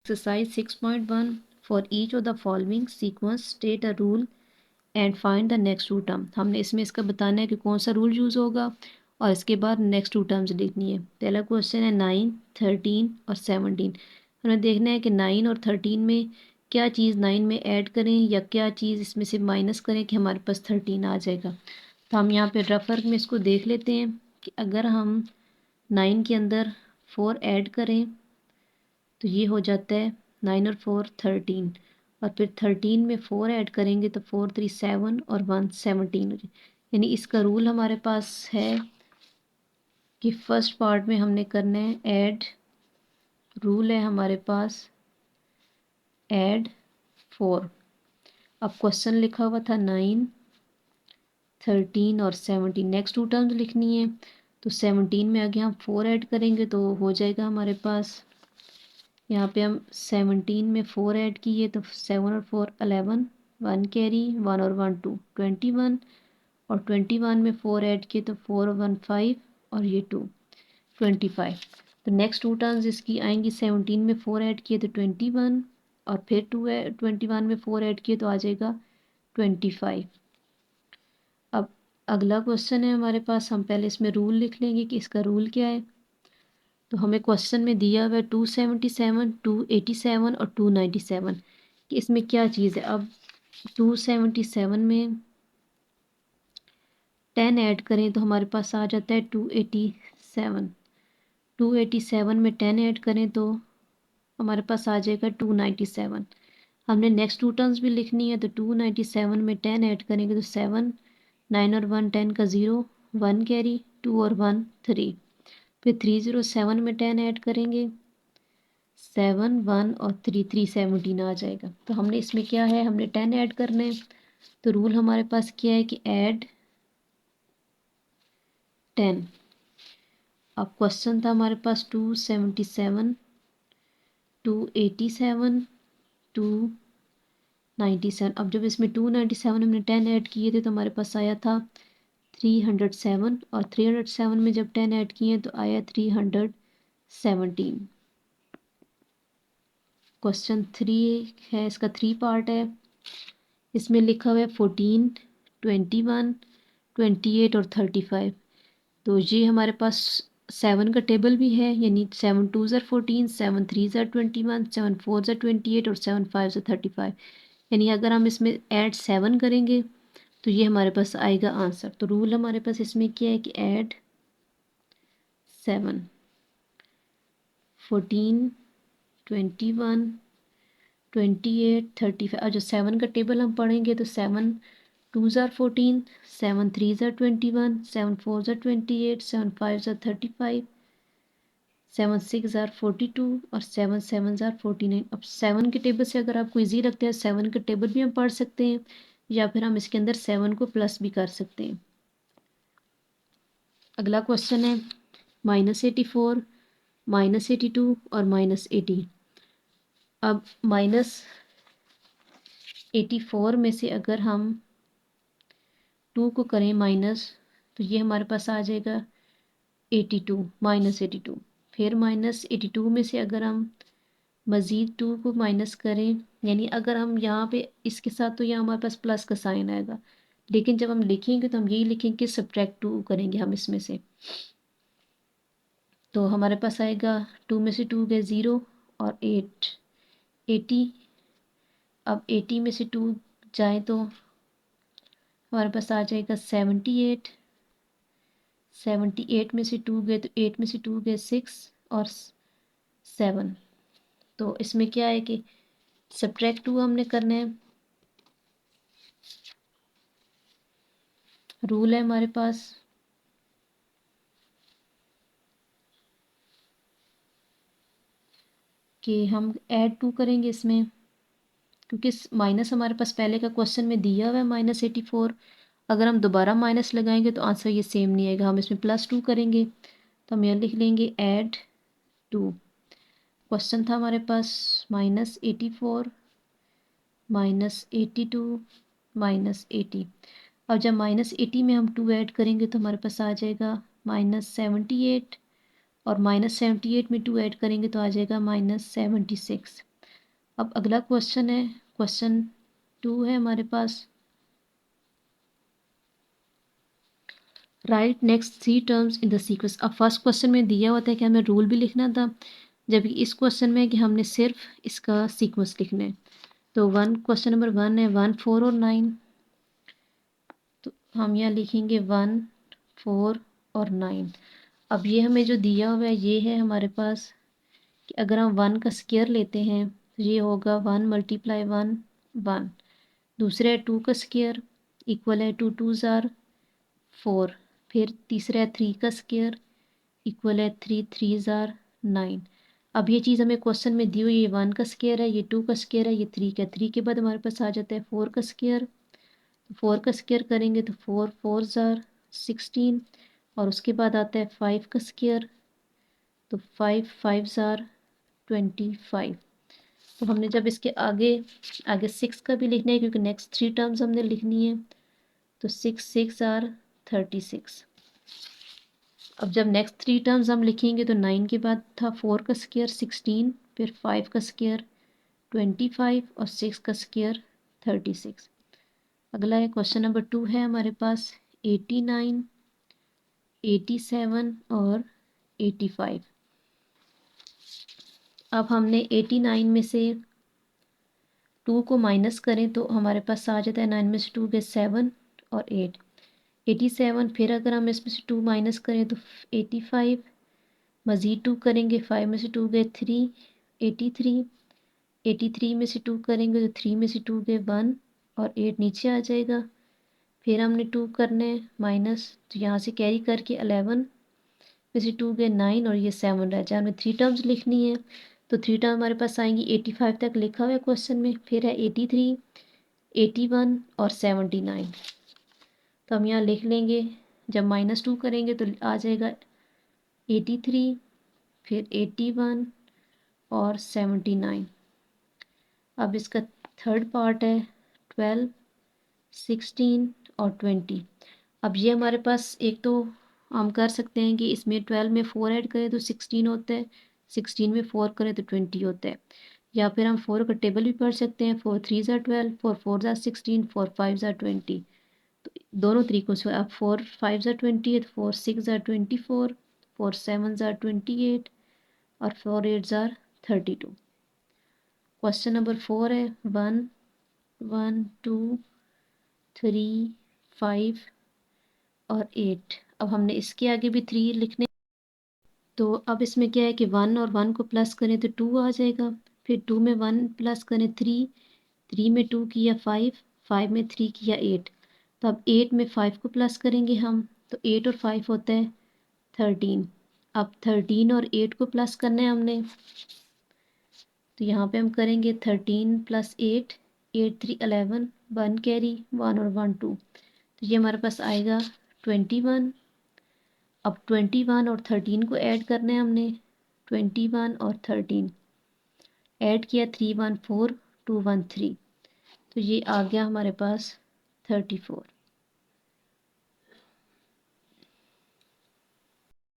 Exercise 6.1 for each of the following sequence state a rule and find the next two term। हमने इसमें इसका बताना है कि कौन सा रूल यूज़ होगा और इसके बाद नेक्स्ट टू टर्म्स लिखनी है। पहला क्वेश्चन है 9, 13 और 17। हमें देखना है कि 9 और 13 में क्या चीज़ 9 में ऐड करें या क्या चीज़ इसमें से माइनस करें कि हमारे पास 13 आ जाएगा। तो हम यहाँ पे रफ वर्क में इसको देख लेते हैं कि अगर हम 9 के अंदर 4 ऐड करें तो ये हो जाता है 9 और 4 13, और फिर 13 में 4 ऐड करेंगे तो 4 3 7 और 1 17 हो जाए। यानी इसका रूल हमारे पास है कि फर्स्ट पार्ट में हमने करना है ऐड। रूल है हमारे पास ऐड 4। अब क्वेश्चन लिखा हुआ था 9, 13 और 17, नेक्स्ट टू टर्म्स लिखनी है। तो 17 में आगे हम 4 ऐड करेंगे तो हो जाएगा हमारे पास, यहाँ पे हम 17 में 4 ऐड किए तो 7 और 4 11, 1 कैरी, 1 और 1 2 21, और 21 में 4 ऐड किए तो 4 और 1 5 और ये 2 25। तो नेक्स्ट टू टर्म्स इसकी आएंगी। 17 में 4 ऐड किए तो 21, और फिर 21 में 4 ऐड किए तो आ जाएगा 25। अब अगला क्वेश्चन है हमारे पास, हम पहले इसमें रूल लिख लेंगे कि इसका रूल क्या है। तो हमें क्वेश्चन में दिया हुआ है 277, 287 और 297 कि इसमें क्या चीज़ है। अब 277 में 10 ऐड करें तो हमारे पास आ जाता है 287। 287 में 10 ऐड करें तो हमारे पास आ जाएगा 297। हमने नेक्स्ट टू टर्म्स भी लिखनी है तो 297 में 10 ऐड करेंगे तो 7, 9 और 1 10 का 0, 1 कैरी, 2 और 1 3। फिर 307 में 10 ऐड करेंगे 7 1 और 3 317 आ जाएगा। तो हमने इसमें क्या है, हमने 10 ऐड करना है। तो रूल हमारे पास क्या है कि ऐड 10। अब क्वेश्चन था हमारे पास 277, 287, 297। अब जब इसमें 297 हमने 10 ऐड किए थे तो हमारे पास आया था 307, और 307 में जब 10 ऐड किए तो आया 317। क्वेश्चन 3 है, इसका 3 पार्ट है। इसमें लिखा हुआ है 14, 21, 28 और 35। तो ये हमारे पास 7 का टेबल भी है, यानी 7 2 ज़र 14, 7 3 ज़र 21, 7 4 ज़र 28 और 7 5 ज़र 35। यानी अगर हम इसमें ऐड 7 करेंगे तो ये हमारे पास आएगा आंसर। तो रूल हमारे पास इसमें क्या है कि ऐड 7, 14, 21, 28, 35। और जो 7 का टेबल हम पढ़ेंगे तो 7 2 ज़र 14, 7 3 ज़र 21, 7 4 ज़र 28, 7 5 ज़र 35, 7 6 ज़र 42 और 7 7 ज़र 49। अब 7 के टेबल से अगर आपको ईजी लगता है 7 का टेबल भी हम पढ़ सकते हैं, या फिर हम इसके अंदर 7 को प्लस भी कर सकते हैं। अगला क्वेश्चन है -84, -82 और -80। अब -84 में से अगर हम 2 को करें माइनस तो ये हमारे पास आ जाएगा 82, -82। फिर -82 में से अगर हम मज़ीद 2 को माइनस करें, यानी अगर हम यहाँ पे इसके साथ तो यहाँ हमारे पास प्लस का साइन आएगा, लेकिन जब हम लिखेंगे तो हम यही लिखेंगे कि सब्ट्रैक्ट 2 करेंगे हम इसमें से। तो हमारे पास आएगा 2 में से 2 गए 0 और 8 80। अब 80 में से 2 जाए तो हमारे पास आ जाएगा 78। 78 में से 2 गए तो 8 में से 2 गए 6 और 7। तो इसमें क्या है कि सब्ट्रैक्ट 2 हमने करना है। रूल है हमारे पास कि हम ऐड 2 करेंगे इसमें, क्योंकि माइनस हमारे पास पहले का क्वेश्चन में दिया हुआ है -84। अगर हम दोबारा माइनस लगाएंगे तो आंसर ये सेम नहीं आएगा, हम इसमें +2 करेंगे। तो हम यहाँ लिख लेंगे ऐड 2। क्वेश्चन था हमारे पास -84, -82, -80। अब जब -80 में हम 2 ऐड करेंगे तो हमारे पास आ जाएगा -78, और -78 में 2 ऐड करेंगे तो आ जाएगा -76। अब अगला क्वेश्चन है, क्वेश्चन 2 है हमारे पास। Right next 3 terms in the sequence. अब फर्स्ट क्वेश्चन में दिया होता है कि हमें रूल भी लिखना था, जबकि इस क्वेश्चन में कि हमने सिर्फ इसका सीक्वेंस लिखना है। तो क्वेश्चन नंबर 1 है 1, 4 और 9। तो हम यहाँ लिखेंगे 1, 4 और 9। अब ये हमें जो दिया हुआ है ये है हमारे पास कि अगर हम 1 का स्क्वायर लेते हैं तो ये होगा 1 × 1 1। दूसरा है 2 का स्क्वायर, इक्वल है 2 2 ज़ार 4। फिर तीसरा है 3 का स्क्वायर, इक्वल है 3 3 ज़ार 9। अब ये चीज़ हमें क्वेश्चन में दी हुई, ये 1 का स्क्वायर है, ये 2 का स्क्वायर है, ये 3 का। 3 के बाद हमारे पास आ जाता है 4 का स्क्वायर। 4 का स्क्वायर करेंगे तो 4 4 ज़ार 16। और उसके बाद आता है 5 का स्क्वायर, तो 5 5 ज़ार 25। तो हमने जब इसके आगे आगे 6 का भी लिखना है क्योंकि नेक्स्ट 3 टर्म्स हमने लिखनी है, तो 6 6 ज़ार 36। अब जब नेक्स्ट 3 टर्म्स हम लिखेंगे तो 9 के बाद था 4 का स्क्वायर 16, फिर 5 का स्क्वायर 25 और 6 का स्क्वायर 36। अगला है क्वेश्चन नंबर 2 है हमारे पास 89, 87 और 85। अब हमने 89 में से 2 को माइनस करें तो हमारे पास आ जाता है 9 में से 2 गए 7 और 8 87। फिर अगर हम इसमें से 2 माइनस करें तो 85, मज़ीद 2 करेंगे 5 में से 2 गए 3 83। 83 में से 2 करेंगे तो 3 में से 2 गए 1 और 8 नीचे आ जाएगा। फिर हमने 2 करने माइनस, तो यहाँ से कैरी करके 11 में से 2 गए 9 और ये 7 रह जाए। हमें 3 टर्म्स लिखनी है, तो 3 टर्म हमारे पास आएंगी। 85 तक लिखा हुआ है क्वेश्चन में, फिर है 83, 81 और 79। तो हम यहाँ लिख लेंगे, जब -2 करेंगे तो आ जाएगा 83, फिर 81 और 79। अब इसका थर्ड पार्ट है 12, 16 और 20। अब ये हमारे पास एक तो हम कर सकते हैं कि इसमें 12 में 4 ऐड करें तो 16 होता है, 16 में 4 करें तो 20 होता है। या फिर हम 4 का टेबल भी पढ़ सकते हैं, 4 3 ज़ार 12, 4 4 ज़ार 16, 4 5 ज़ार 20। तो दोनों तरीक़ों से, अब 4 5 ज़ार 20 है तो 4 6 ज़ार 24, 4 7 ज़ार 28 और 4 8 ज़ार 32। क्वेश्चन नंबर 4 है 1 1 2 3 5 और 8। अब हमने इसके आगे भी 3 लिखने, तो अब इसमें क्या है कि 1 और 1 को प्लस करें तो 2 आ जाएगा। फिर 2 में 1 प्लस करें 3, 3 में 2 किया 5, 5 में 3 किया 8। तो अब 8 में 5 को प्लस करेंगे हम, तो 8 और 5 होता है 13। अब 13 और 8 को प्लस करना है हमने, तो यहाँ पे हम करेंगे 13 + 8, 8 3 11, 1 कैरी 1 और 1 2। तो ये हमारे पास आएगा 21। अब 21 और 13 को ऐड करना है हमने, 21 और 13 ऐड किया 3 1 4 2 1 3। तो ये आ गया हमारे पास 34।